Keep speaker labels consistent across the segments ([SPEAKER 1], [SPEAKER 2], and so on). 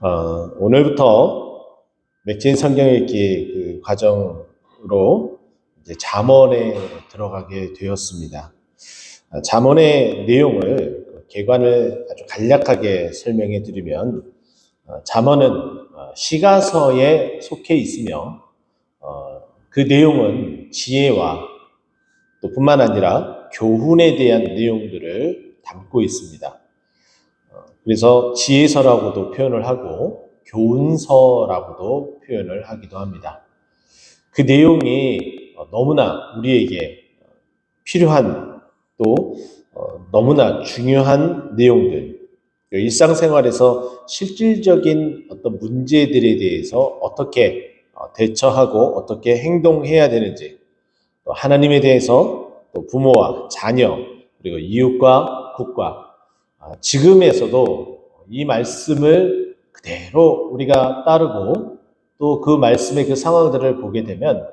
[SPEAKER 1] 오늘부터 맥진 성경 읽기 그 과정으로 이제 잠언에 들어가게 되었습니다. 잠언의 내용을 개관을 아주 간략하게 설명해 드리면, 잠언은 시가서에 속해 있으며, 그 내용은 지혜와 또 뿐만 아니라 교훈에 대한 내용들을 담고 있습니다. 그래서 지혜서라고도 표현을 하고 교훈서라고도 표현을 하기도 합니다. 그 내용이 너무나 우리에게 필요한 또 너무나 중요한 내용들, 일상생활에서 실질적인 어떤 문제들에 대해서 어떻게 대처하고 어떻게 행동해야 되는지, 또 하나님에 대해서, 또 부모와 자녀, 그리고 이웃과 국가, 지금에서도 이 말씀을 그대로 우리가 따르고 또 그 말씀의 그 상황들을 보게 되면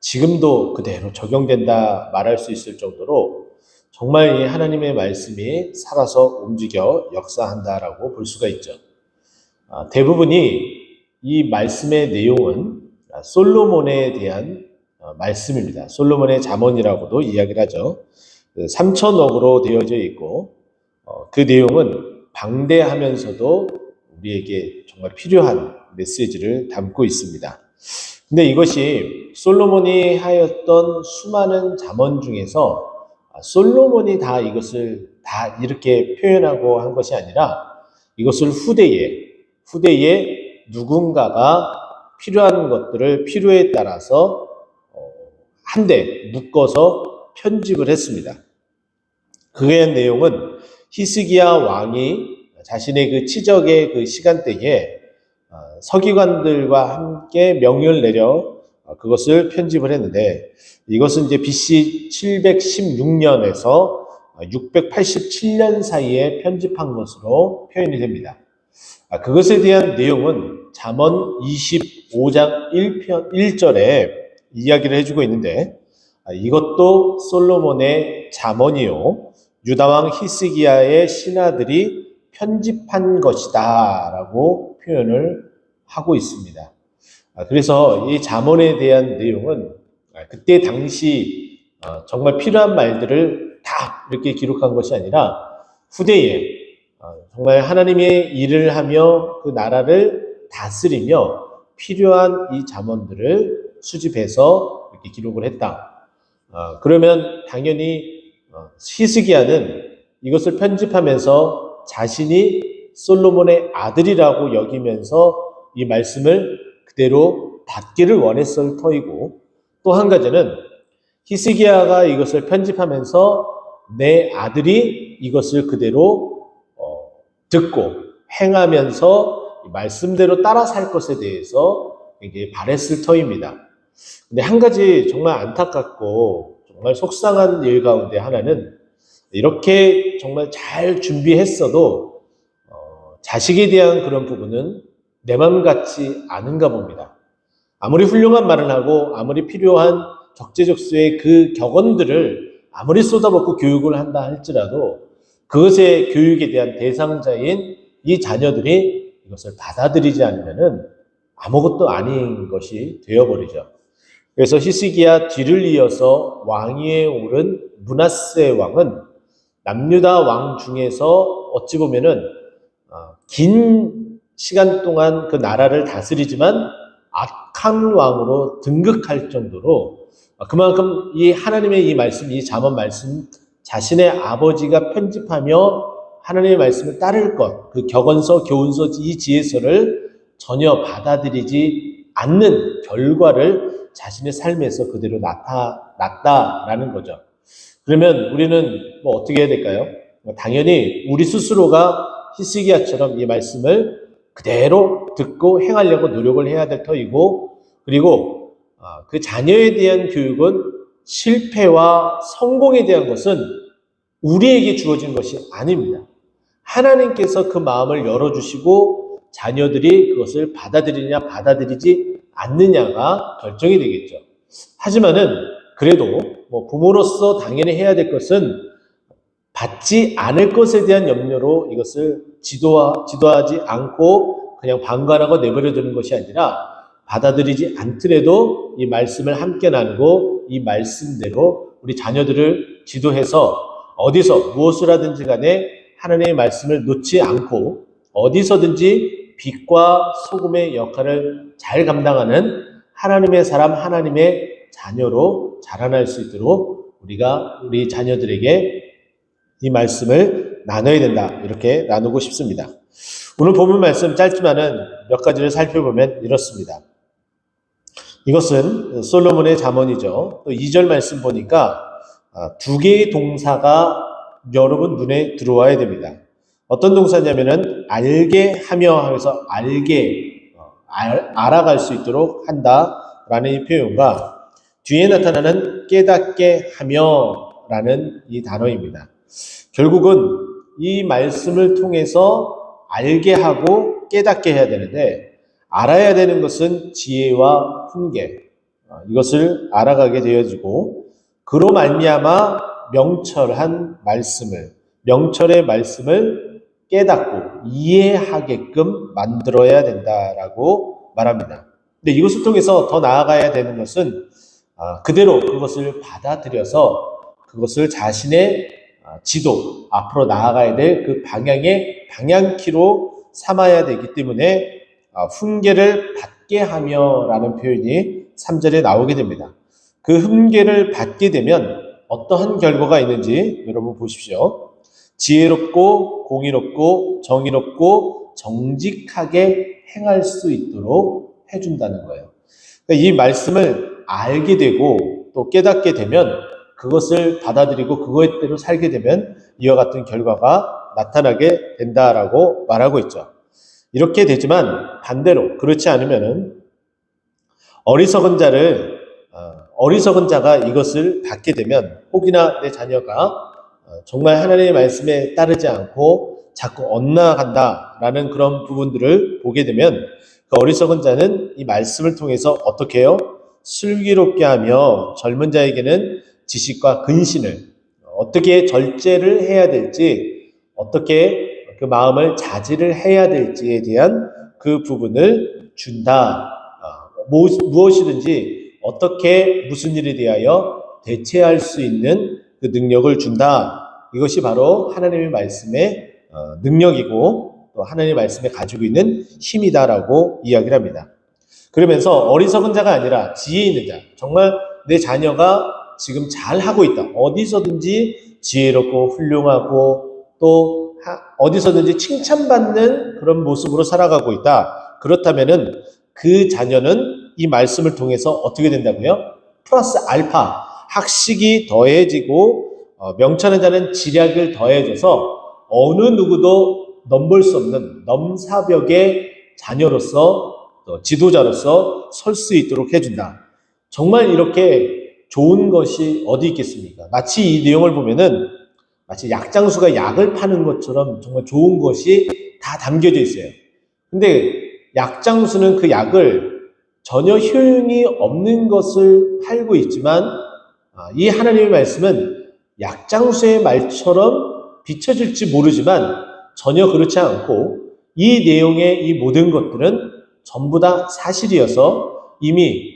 [SPEAKER 1] 지금도 그대로 적용된다 말할 수 있을 정도로 정말 이 하나님의 말씀이 살아서 움직여 역사한다라고 볼 수가 있죠. 대부분이 이 말씀의 내용은 솔로몬에 대한 말씀입니다. 솔로몬의 잠언이라고도 이야기를 하죠. 3천억으로 되어져 있고, 그 내용은 방대하면서도 우리에게 정말 필요한 메시지를 담고 있습니다. 근데 이것이 솔로몬이 하였던 수많은 잠언 중에서 솔로몬이 다 이것을 다 이렇게 표현하고 한 것이 아니라 이것을 후대에 누군가가 필요한 것들을 필요에 따라서 한데 묶어서 편집을 했습니다. 그의 내용은 히스기야 왕이 자신의 그 치적의 그 시간대에 서기관들과 함께 명령을 내려 그것을 편집을 했는데, 이것은 이제 BC 716년에서 687년 사이에 편집한 것으로 표현이 됩니다. 그것에 대한 내용은 잠언 25장 1절에 이야기를 해주고 있는데, 이것도 솔로몬의 잠언이요 유다왕 히스기야의 신하들이 편집한 것이다 라고 표현을 하고 있습니다. 그래서 이 잠언에 대한 내용은 그때 당시 정말 필요한 말들을 다 이렇게 기록한 것이 아니라 후대에 정말 하나님의 일을 하며 그 나라를 다스리며 필요한 이 잠언들을 수집해서 이렇게 기록을 했다. 그러면 당연히 히스기야는 이것을 편집하면서 자신이 솔로몬의 아들이라고 여기면서 이 말씀을 그대로 받기를 원했을 터이고, 또 한 가지는 히스기야가 이것을 편집하면서 내 아들이 이것을 그대로 듣고 행하면서 말씀대로 따라 살 것에 대해서 굉장히 바랬을 터입니다. 근데 한 가지 정말 안타깝고 정말 속상한 일 가운데 하나는, 이렇게 정말 잘 준비했어도 자식에 대한 그런 부분은 내 마음 같지 않은가 봅니다. 아무리 훌륭한 말을 하고 아무리 필요한 적재적소의 그 격언들을 아무리 쏟아붓고 교육을 한다 할지라도 그것의 교육에 대한 대상자인 이 자녀들이 이것을 받아들이지 않으면은 아무것도 아닌 것이 되어버리죠. 그래서 히스기야 뒤를 이어서 왕위에 오른 므낫세 왕은 남유다 왕 중에서 어찌 보면은 긴 시간 동안 그 나라를 다스리지만 악한 왕으로 등극할 정도로, 그만큼 이 하나님의 이 말씀, 이 잠언 말씀, 자신의 아버지가 편집하며 하나님의 말씀을 따를 것, 그 격언서, 교훈서, 이 지혜서를 전혀 받아들이지 않는 결과를 자신의 삶에서 그대로 나타났다라는 거죠. 그러면 우리는 뭐 어떻게 해야 될까요? 당연히 우리 스스로가 히스기야처럼 이 말씀을 그대로 듣고 행하려고 노력을 해야 될 터이고, 그리고 그 자녀에 대한 교육은 실패와 성공에 대한 것은 우리에게 주어진 것이 아닙니다. 하나님께서 그 마음을 열어주시고 자녀들이 그것을 받아들이냐 받아들이지 않느냐가 결정이 되겠죠. 하지만은 그래도 뭐 부모로서 당연히 해야 될 것은 받지 않을 것에 대한 염려로 이것을 지도하지 않고 그냥 방관하고 내버려 두는 것이 아니라 받아들이지 않더라도 이 말씀을 함께 나누고 이 말씀대로 우리 자녀들을 지도해서 어디서 무엇을 하든지 간에 하나님의 말씀을 놓지 않고 어디서든지 빛과 소금의 역할을 잘 감당하는 하나님의 사람, 하나님의 자녀로 자라날 수 있도록 우리가 우리 자녀들에게 이 말씀을 나눠야 된다. 이렇게 나누고 싶습니다. 오늘 본문 말씀 짧지만은 몇 가지를 살펴보면 이렇습니다. 이것은 솔로몬의 잠언이죠. 또 2절 말씀 보니까 두 개의 동사가 여러분 눈에 들어와야 됩니다. 어떤 동사냐면은 알게 하며 하면서 알아갈 수 있도록 한다라는 이 표현과 뒤에 나타나는 깨닫게 하며라는 이 단어입니다. 결국은 이 말씀을 통해서 알게 하고 깨닫게 해야 되는데 알아야 되는 것은 지혜와 훈계, 이것을 알아가게 되어지고 그로 말미암아 명철의 말씀을 깨닫고 이해하게끔 만들어야 된다라고 말합니다. 근데 이것을 통해서 더 나아가야 되는 것은 그대로 그것을 받아들여서 그것을 자신의 지도, 앞으로 나아가야 될 그 방향의 방향키로 삼아야 되기 때문에 훈계를 받게 하며 라는 표현이 3절에 나오게 됩니다. 그 훈계를 받게 되면 어떠한 결과가 있는지 여러분 보십시오. 지혜롭고 공의롭고 정의롭고 정직하게 행할 수 있도록 해준다는 거예요. 그러니까 이 말씀을 알게 되고 또 깨닫게 되면 그것을 받아들이고 그것대로 살게 되면 이와 같은 결과가 나타나게 된다라고 말하고 있죠. 이렇게 되지만 반대로 그렇지 않으면은 어리석은 자가 이것을 받게 되면 혹이나 내 자녀가 정말 하나님의 말씀에 따르지 않고 자꾸 엇나간다라는 그런 부분들을 보게 되면 그 어리석은 자는 이 말씀을 통해서 어떻게 해요? 슬기롭게 하며 젊은 자에게는 지식과 근신을 어떻게 절제를 해야 될지 어떻게 그 마음을 자제를 해야 될지에 대한 그 부분을 준다. 무엇이든지 어떻게 무슨 일에 대하여 대체할 수 있는 그 능력을 준다. 이것이 바로 하나님의 말씀의 능력이고 또 하나님의 말씀에 가지고 있는 힘이다라고 이야기를 합니다. 그러면서 어리석은 자가 아니라 지혜 있는 자, 정말 내 자녀가 지금 잘하고 있다. 어디서든지 지혜롭고 훌륭하고 또 어디서든지 칭찬받는 그런 모습으로 살아가고 있다. 그렇다면은 그 자녀는 이 말씀을 통해서 어떻게 된다고요? 플러스 알파, 학식이 더해지고 명철한 자는 지략을 더해줘서 어느 누구도 넘볼 수 없는 넘사벽의 자녀로서 또 지도자로서 설 수 있도록 해준다. 정말 이렇게 좋은 것이 어디 있겠습니까? 마치 이 내용을 보면은 마치 약장수가 약을 파는 것처럼 정말 좋은 것이 다 담겨져 있어요. 근데 약장수는 그 약을 전혀 효용이 없는 것을 팔고 있지만 이 하나님의 말씀은 약장수의 말처럼 비춰질지 모르지만 전혀 그렇지 않고 이 내용의 이 모든 것들은 전부 다 사실이어서 이미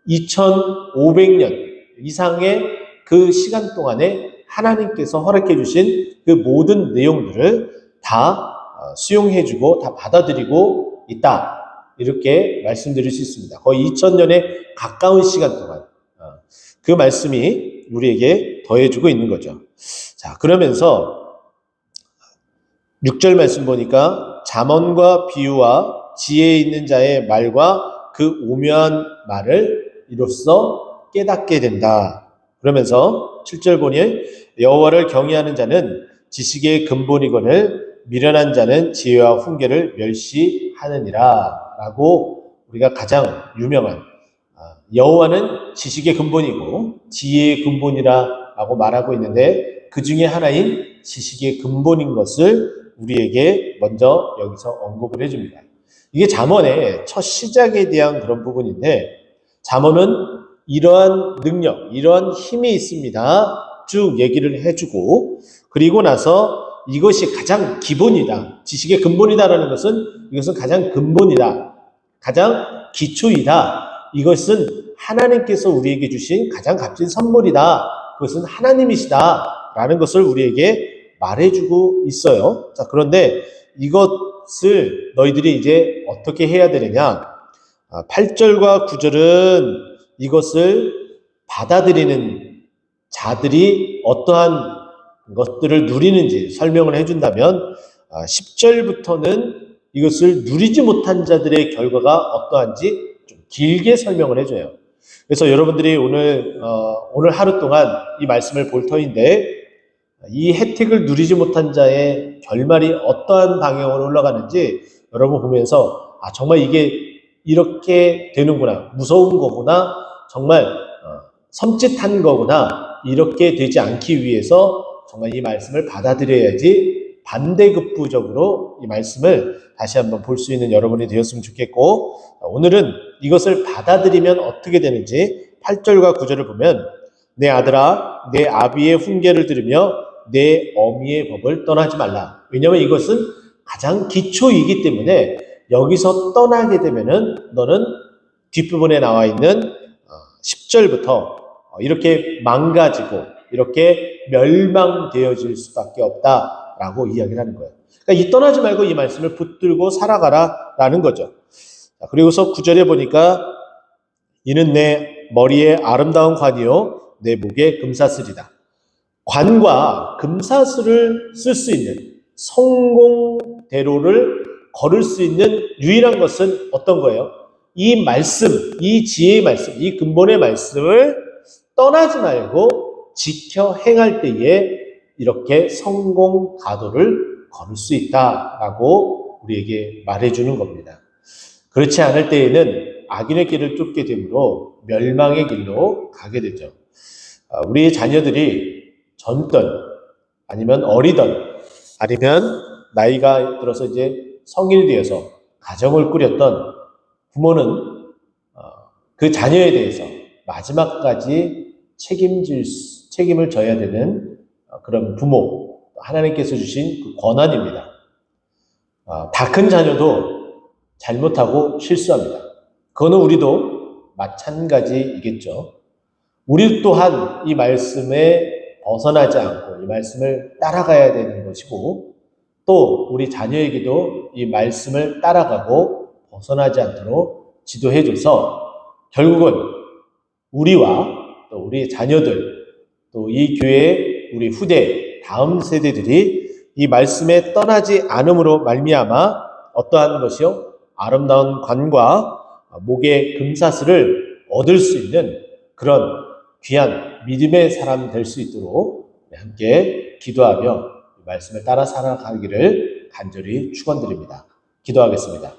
[SPEAKER 1] 2500년 이상의 그 시간 동안에 하나님께서 허락해 주신 그 모든 내용들을 다 수용해주고 다 받아들이고 있다. 이렇게 말씀드릴 수 있습니다. 거의 2000년에 가까운 시간 동안 그 말씀이 우리에게 더해주고 있는 거죠. 자, 그러면서 6절 말씀 보니까 잠언과 비유와 지혜 있는 자의 말과 그 오묘한 말을 이로써 깨닫게 된다. 그러면서 7절 보니 여호와를 경외하는 자는 지식의 근본이거늘 미련한 자는 지혜와 훈계를 멸시하느니라 라고 우리가 가장 유명한 여호와는 지식의 근본이고 지혜의 근본이라고 말하고 있는데 그 중에 하나인 지식의 근본인 것을 우리에게 먼저 여기서 언급을 해줍니다. 이게 잠언의 첫 시작에 대한 그런 부분인데 잠언은 이러한 능력, 이러한 힘이 있습니다. 쭉 얘기를 해주고 그리고 나서 이것이 가장 기본이다. 지식의 근본이다라는 것은 이것은 가장 근본이다. 가장 기초이다. 이것은 하나님께서 우리에게 주신 가장 값진 선물이다. 그것은 하나님이시다. 라는 것을 우리에게 말해주고 있어요. 자, 그런데 이것을 너희들이 이제 어떻게 해야 되느냐? 8절과 9절은 이것을 받아들이는 자들이 어떠한 것들을 누리는지 설명을 해준다면 10절부터는 이것을 누리지 못한 자들의 결과가 어떠한지 좀 길게 설명을 해줘요. 그래서 여러분들이 오늘 하루 동안 이 말씀을 볼 터인데 이 혜택을 누리지 못한 자의 결말이 어떠한 방향으로 흘러가는지 여러분 보면서 정말 이게 이렇게 되는구나, 무서운 거구나, 정말 섬찟한 거구나, 이렇게 되지 않기 위해서 정말 이 말씀을 받아들여야지 반대급부적으로 이 말씀을 다시 한번 볼 수 있는 여러분이 되었으면 좋겠고, 오늘은 이것을 받아들이면 어떻게 되는지 8절과 9절을 보면 내 아들아 내 아비의 훈계를 들으며 내 어미의 법을 떠나지 말라. 왜냐하면 이것은 가장 기초이기 때문에 여기서 떠나게 되면은 너는 뒷부분에 나와 있는 10절부터 이렇게 망가지고 이렇게 멸망되어질 수밖에 없다라고 이야기를 하는 거예요. 그러니까 이 떠나지 말고 이 말씀을 붙들고 살아가라라는 거죠. 그리고서 9절에 보니까 이는 내 머리에 아름다운 관이요 내 목에 금사슬이다. 관과 금사슬을 쓸 수 있는 성공대로를 걸을 수 있는 유일한 것은 어떤 거예요? 이 말씀, 이 지혜의 말씀, 이 근본의 말씀을 떠나지 말고 지켜 행할 때에 이렇게 성공 가도를 걸을 수 있다라고 우리에게 말해주는 겁니다. 그렇지 않을 때에는 악인의 길을 쫓게 되므로 멸망의 길로 가게 되죠. 우리 자녀들이 젊든 아니면 어리든 아니면 나이가 들어서 이제 성인이 되어서 가정을 꾸렸던 부모는 그 자녀에 대해서 마지막까지 책임을 져야 되는 그런 부모, 하나님께서 주신 그 권한입니다. 다 큰 자녀도 잘못하고 실수합니다. 그거는 우리도 마찬가지이겠죠. 우리 또한 이 말씀에 벗어나지 않고 이 말씀을 따라가야 되는 것이고 또 우리 자녀에게도 이 말씀을 따라가고 벗어나지 않도록 지도해줘서 결국은 우리와 또 우리 자녀들 또 이 교회의 우리 후대 다음 세대들이 이 말씀에 떠나지 않음으로 말미암아 어떠한 것이요? 아름다운 관과 목의 금사슬을 얻을 수 있는 그런 귀한 믿음의 사람 될 수 있도록 함께 기도하며 말씀을 따라 살아가기를 간절히 축원드립니다. 기도하겠습니다.